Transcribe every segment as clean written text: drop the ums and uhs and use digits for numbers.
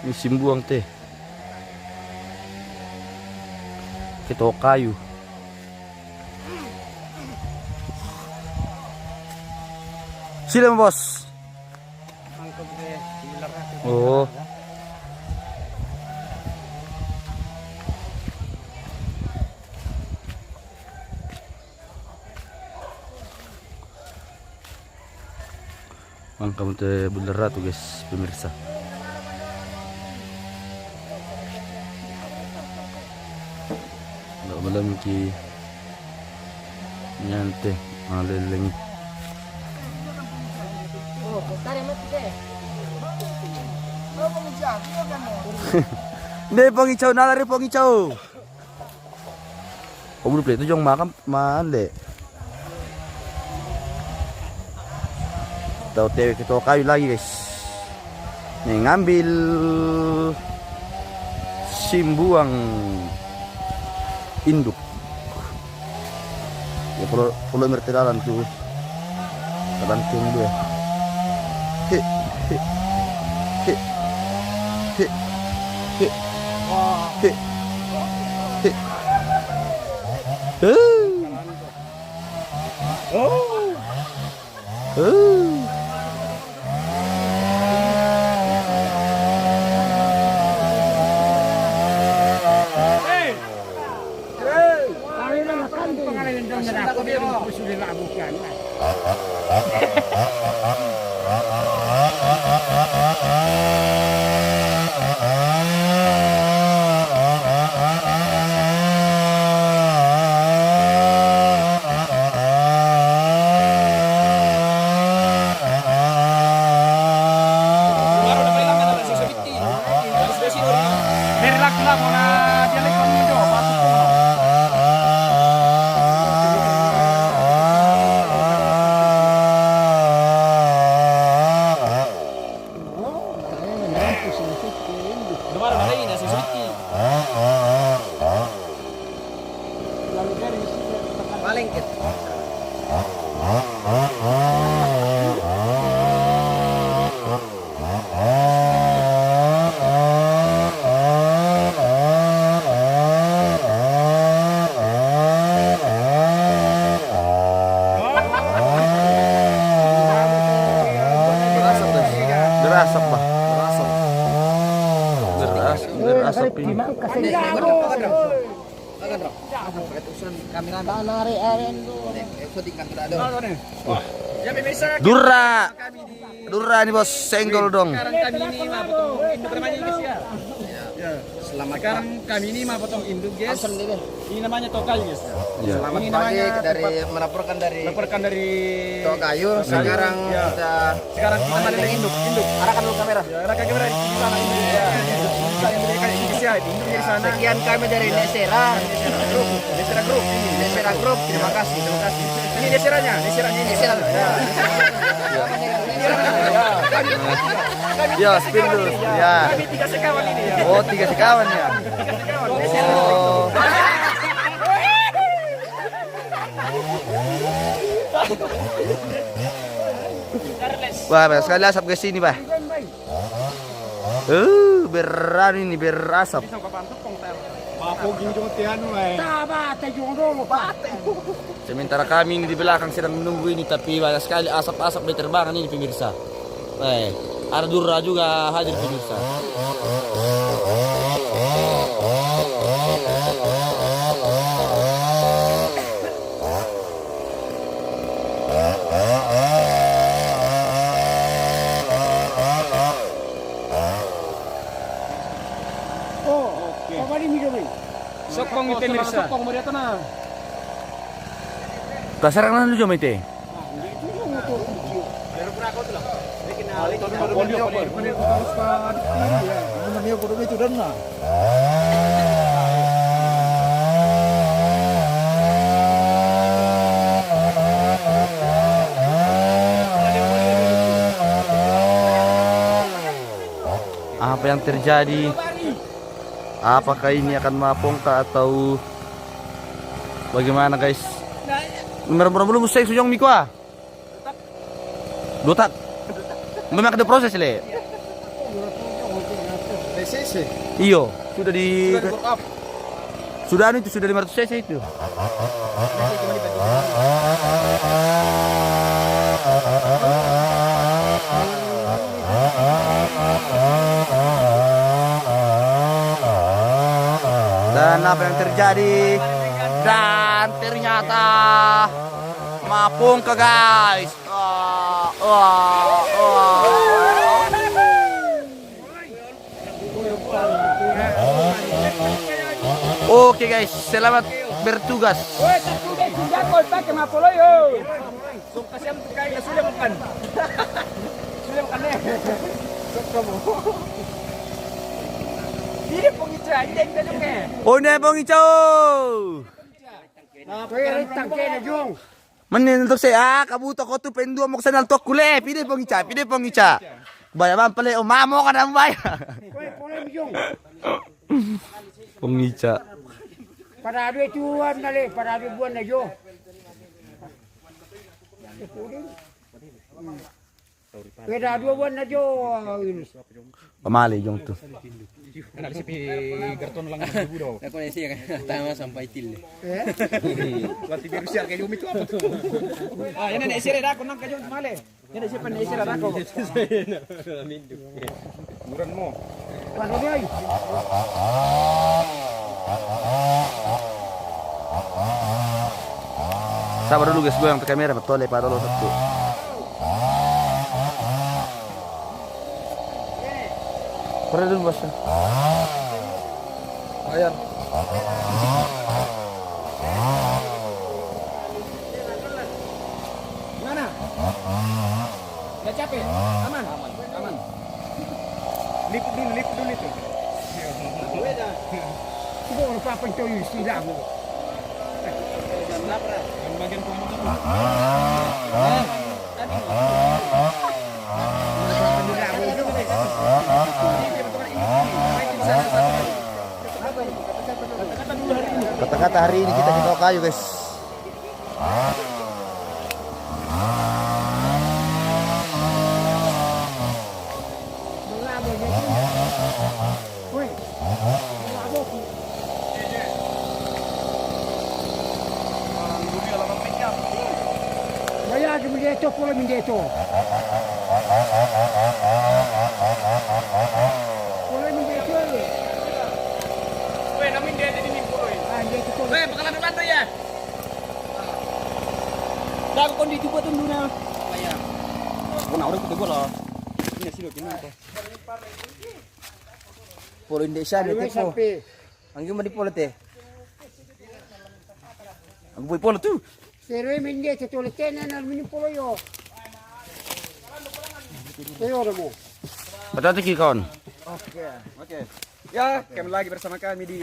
Ini simbuang teh. Kita kayu. Sila bos. Oh. Kamu teh beler tuh guys, pemirsa. Nggak malam ki nyante aleleng. Oh, bentar ya mati deh. Oh, pengicau, iya kan? Nih pengicau nalari pengicau. Kamu udah itu jong makan mana? Tahu tewe kita kayu lagi guys. Nih ngambil simbuang induk. Ya kalau mertedalan tuh terbanting dulu ya. He he he he he he he. Oh. Berasap ini. Dura nih bos, senggol dong. Sekarang kami ini mau potong induk guys. Ini namanya tokal guys. Selamat ini pagi namanya dari melaporkan dari Tokayu. Sekarang kita maling induk. arahkan dulu kamera. Ya, arahkan kamera di sana ini. Ya. Induk di sana. Sekian kami dari Nesera Group. Desera Group ini. Nesera Group. Terima kasih. Ini deseranya ini. Nesera. Ya, spin dulu. Ya. Kami 3 sekawan ini ya. Oh, 3 sekawan ya. 3 sekawan. Oh. Wah, sekali asap ke sini, Pak. Berani nih, berasap. Sementara kami ini di belakang sedang menunggu ini, tapi banyak sekali asap-asap berterbangan ini pemirsa. Ada Dura juga hadir pemirsa. Sokong itu pemirsa. Sokong mau dia tenang. Kasarangan lu cuma itu. Apa yang terjadi? Apakah ini akan mapongka atau bagaimana guys? Nomor belum saya sujong miko ah. Dotak. Memang ada proses le. cc. Iyo, sudah di Sudah di up. sudah anu itu sudah 500 cc itu. Dan apa yang terjadi? Dan ternyata mapung ke guys. Oke guys, selamat bertugas. Woi, tapi udah sudah kau pakai mapolo yo. Sok kasih am kaya sudah makan. Sudah makan deh. Sok kamu. Ini pengica, ini kita juga. Oh, ini bang hijau. Nah, kau tangke na jong. Manin untuk saya, kabuto ko tu pendua mo sanal to kule. Pide pong ica. Bayaman pala umamo ka na bay. Kau polo jong. Pengica. Parado tuan nale, parado buan na jo. Parado buan na jo. Pamali jong tu. Anak si karton lang ng budo. Ako na siya tama sampai til. Lati biru siya kay lumit apa tu. Ah, yan na isira ako nang kayo mali. Yan si pan isira ako. Muran mo. Ano ba ay? Sabar dulu guys, gue yang ke kamera betul ya, Pak Rolo satu. Pernah dulu bos. Ayan. Gimana? Gak capek? Aman? Aman. Liput dulu itu. Siguro papantoy yung sila mo. Yang bagian komodo. Kata-kata hari ini kita bawa kayu guys. Uy, Bayagi mo dito, pula mo dito. Pula mo dito. Weh, namin dia jadi mimpi loh. Ah, dito ko. Weh, bakalan bantu ya. Dah aku kondisi buat tundu na. Ayah. Kau nak orang kita lah. Ini sih loh gimana tu? Polo Indonesia Ano ni tipo. sapi? Ang gimana di polo te? Aku boy polo tuh. Pero min dito tulit na namin pula yo. Ayo mo. Hati-hati kawan. Oke. Ya, kembali lagi bersama kami di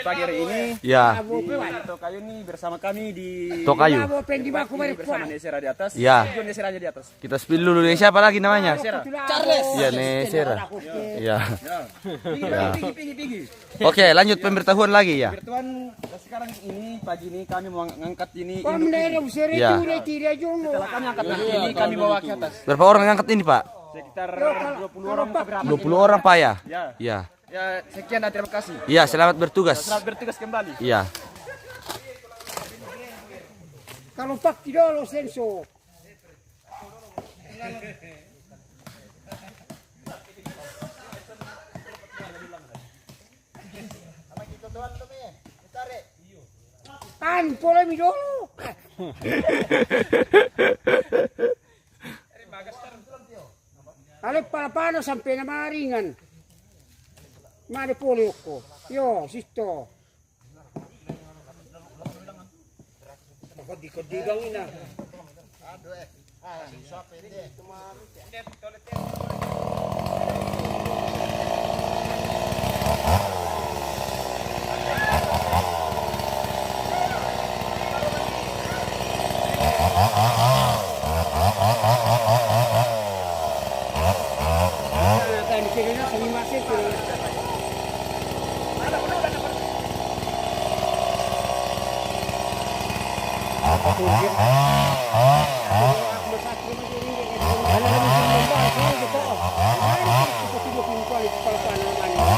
pagi hari ini. Ya, Di Tokayu nih bersama kami di Tokayu. Abo pendi ba ko bersama Nesera di atas. Ya. John Nesera aja di atas. Kita spill dulu nih, siapa lagi namanya? Charles. Iya, Nesera. Iya. Ya. Pigi. Oke, lanjut pemberitahuan lagi ya. Bertuan, sekarang ini pagi ini kami mau ngangkat ini. Pamlero sere Ya. tire tire jong. Setelah kami angkat ini kami bawa ke atas. Berapa orang yang angkat ini, Pak? Sekitar 20 orang ke berapa? 20 orang, Pak ya? Ya. Ya. Ya, sekian dan terima kasih. Iya, selamat bertugas. Selamat bertugas kembali. Iya. Kalau pak tidolo senso. An pole mi dolo. Ale paano sampai na maringan. Mare pole ko. Yo, sisto. Kodigang ina. Tadi kira kami masih Ano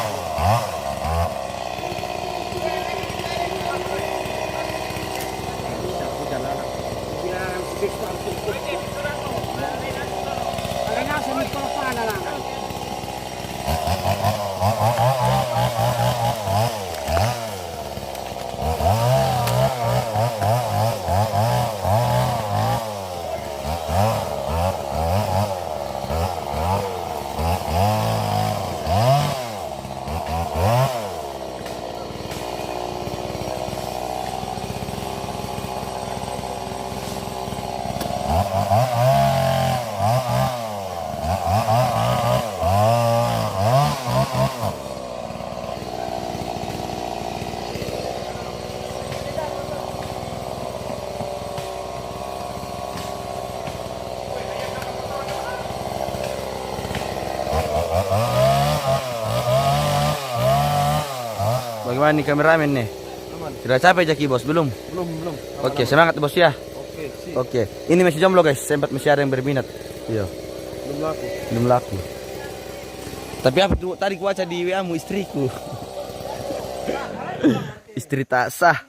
Bagaimana nih kameramen nih? Sudah capek Jaki bos? Belum? Belum. Oke, semangat bos ya. Oke, sih. Oke, ini masih jomblo guys. Sempat masih ada yang berminat. Iya, belum laku. Tapi apa tuh tadi kuaca di WA mu istriku. Istri tak sah.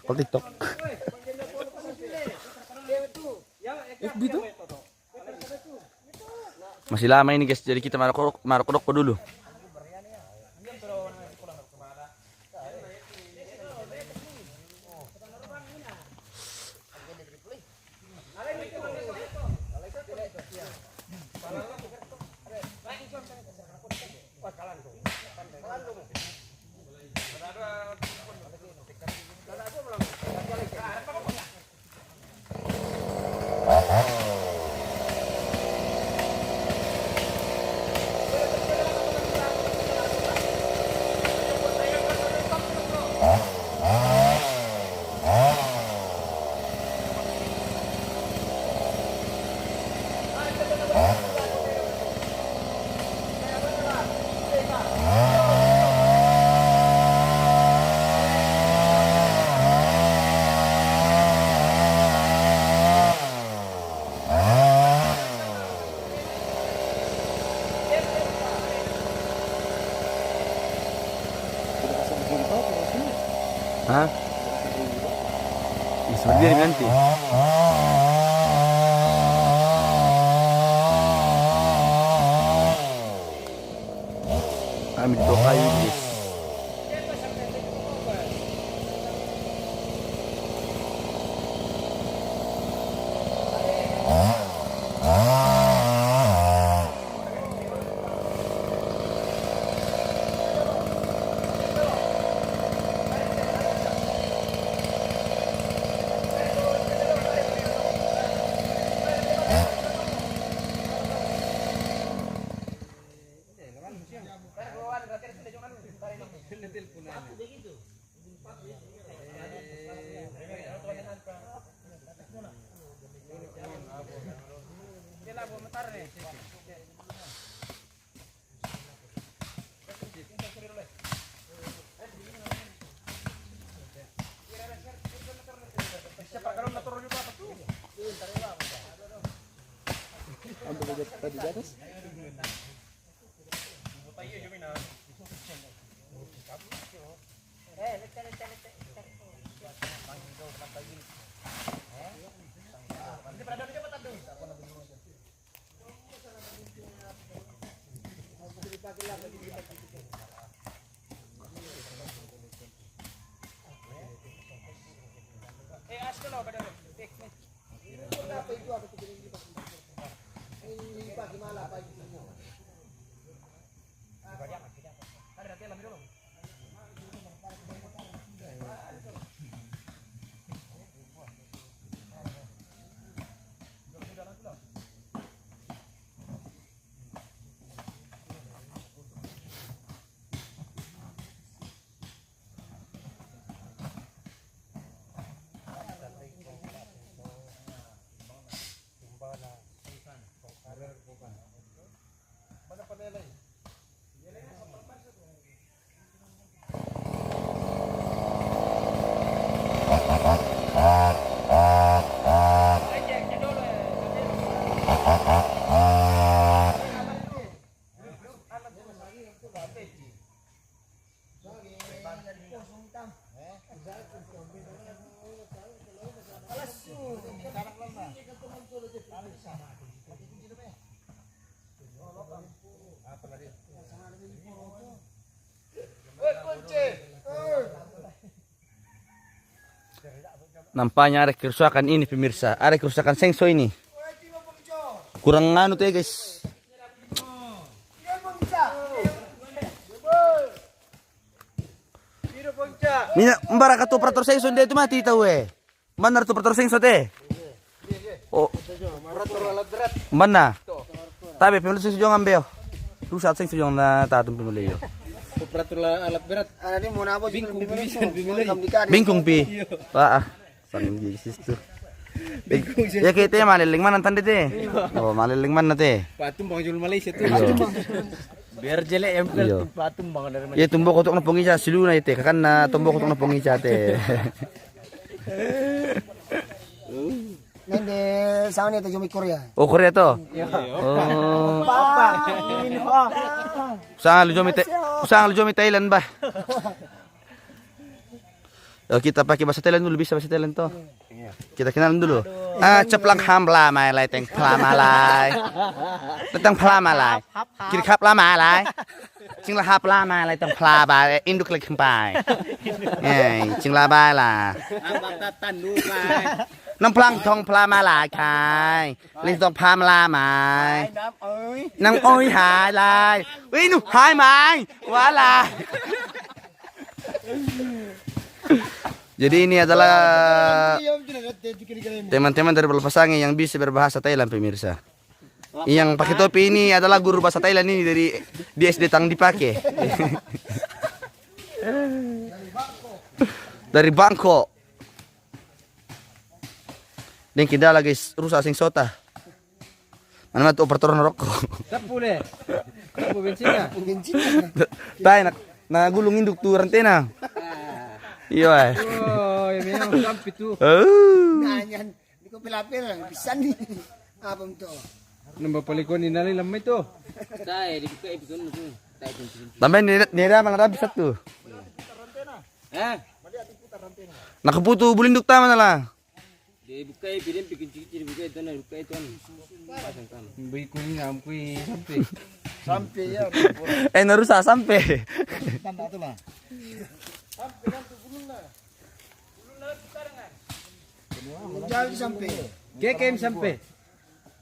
Oh, TikTok. Masih lama ini guys, jadi kita marok dulu. Hah? Bisa berdiri nanti. Ambil dua kayu guys. Tadi di atas. Nampaknya ada kerusakan ini pemirsa. Ada kerusakan sensor ini. Kurang nganu tuh ya guys. Mina mbara ka tu operator sensor dia itu mati tahu Mana tu operator sensor teh? Oh, operator alat berat. Mana? Tapi pemilik sensor jangan beo. Lu saat sensor jangan na tatum pemilik yo. Operator alat berat. Ada di mana apa? Bingkung pi. Bingkung pi. Sang gisis tuh. Ya kita maliling man nanti deh. Oh maliling man nanti. Patung bang jual Malaysia tuh. Iya. Biar jelek yang Iya. patung bang dari Malaysia. Ya tumbok untuk napong isa silu na ite kakan na tumbok untuk napong isa te. Nende sa ni tayo Korea. Oh Korea to. Oh. Usang lu jomi Thailand ba? Oh, kita pakai bahasa Thailand dulu bisa bahasa Thailand to. Kita kenalan dulu. Ceplang hambla mai lai teng pelamalai. Tentang pelamalai. Kiri kap lama lai. Cing lah hap lama lai teng pelaba induk lagi kempai. Cing lah ba lah. Abang tatan dulu lah. น้ำพลังทองพลามาหลายคายลิงทองพามาลาไม้น้ำอ้อยหายลายเฮ้ยหนูหายไม้ว้าลาย Jadi ini adalah teman-teman dari Pelpasangi yang bisa berbahasa Thailand pemirsa. Yang pakai topi ini adalah guru bahasa Thailand ini dari di SD Tang dipakai. Dari Bangkok. Dan kita lagi rusak sing sota. Mana tuh operator rokok. Tapule. Tapu bensinnya. Tay na gulung induk tuh rentena. Iya. Oh, ya memang sampai tuh. Nanyan, di ko pilapil bisa nih. Apa to? Nambah palikon inali lamay to. Tay, dibuka ibigin mo tuh. Tay, tuntunin. Tambah nira malah bisa tuh. Eh, Nakaputo bulinduk tama na lang. dibuka ibigin bikin dibuka itu na dibuka itu ano. Pasang kan. Bay ko nga am ko sampai. Sampai ya. Narusa sampai. Tanda tu lah. Jauh sampai. Kekem sampai.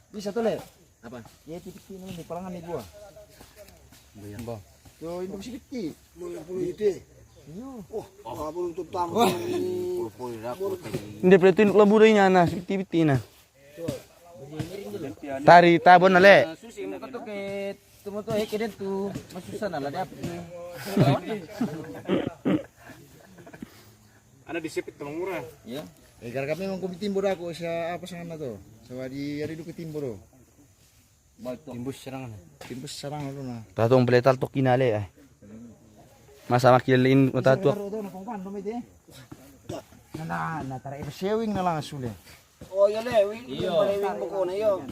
Bisa tuh le. Apa? Ya titik ini di palangan nih gua. Bayang. Tuh ini masih kecil. 10 itu. Oh, belum tutup tanggung. Hindi pala ito lamburay niya na. Biti-biti na. Tari tabon na le. Susi mo kato kay tumuto keden tu masusan ala dapat. Ana disipit tamang murah. Ya. Gara kami memang kumitimbur ako sa apa sa na to. Sa di ari do kitimburo. Timbus serangan. Timbus sarang lo na. Tatong pala taltok kinali ay. Masama kilalain matatu. Do na pangkan do mede. Na tara showing na lang asule. Oh, ya le, wing. Iyo. Ko na yo.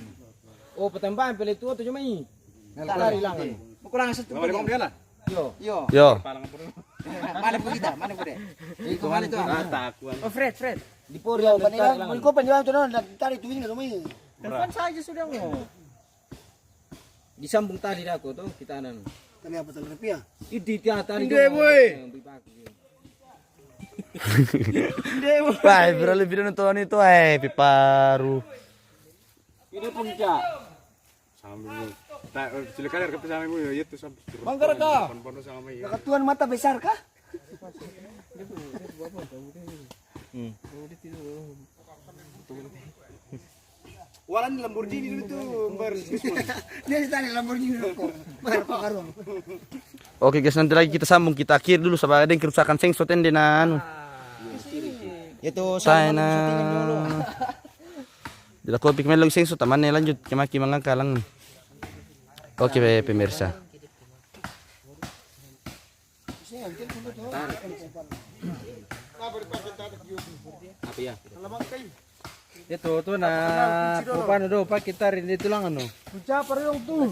Oh, patambahan pala itu to jumay. Tari lang. Kurang sa Balik mo dia lah. Yo. Yo. Mana po kita? Mana po de? Iko mana to? Takuan. Oh, Fred. Di Porio panila. Ko panila to no, nagtari tuwing na dumay. Telepon saja sudah mo. Disambung tali aku tuh kita anan. Kami apa tal rupiah? Idi tiang tali. Hindi, boy. Ay, pero lebih na to nito ay piparu. Ini puncak. Sambil sila kalir ka sa amin mo yito sa. Manggar ka. Pano sa kamay. Nakatuan mata besar ka? Walan Lamborghini dulu tuh, bar. Dia tadi Lamborghini ko. Mahal pa karon. Oke guys, nanti lagi kita sambung. Kita akhir dulu sama ada yang kerusakan sengsoten din na ano. Itu Tayo na. Dila ko pik melong sengso taman na lanjut kimaki mga kalang. Oke pemirsa. Apa ya? Ito na paano do pa kita rin dito lang ano. Pucha parang tu.